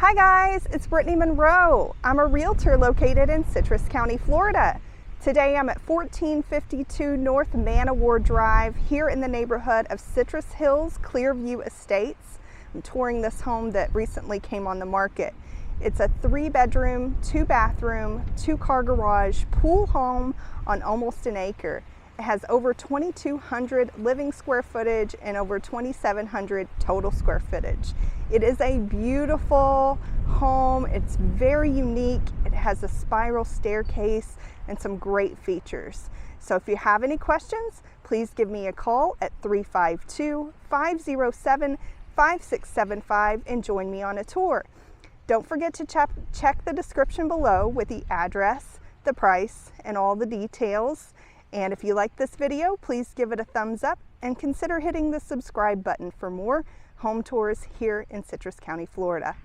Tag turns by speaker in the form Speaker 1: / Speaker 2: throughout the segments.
Speaker 1: Hi guys, it's Brittany Monroe. I'm a realtor located in Citrus County, Florida. Today I'm at 1452 North Man-O-War Drive here in the neighborhood of Citrus Hills, Clearview Estates. I'm touring this home that recently came on the market. It's a 3-bedroom, 2-bathroom, 2-car garage pool home on almost an acre. It has over 2,200 living square footage and over 2,700 total square footage. It is a beautiful home. It's very unique. It has a spiral staircase and some great features. So if you have and please give me a call at 352-507-5675 and join me on a tour. Don't forget to check the description below with the address, the price, and all the details. And if you like this video, please give it a thumbs up and consider hitting the subscribe button for more home tours here in Citrus County, Florida.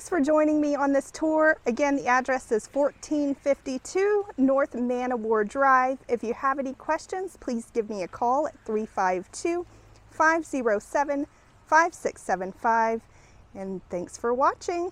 Speaker 1: Thanks for joining me on this tour. Again, the address is 1452 North Man-O-War Drive. If you have any questions, please give me a call at 352-507-5675. And thanks for watching.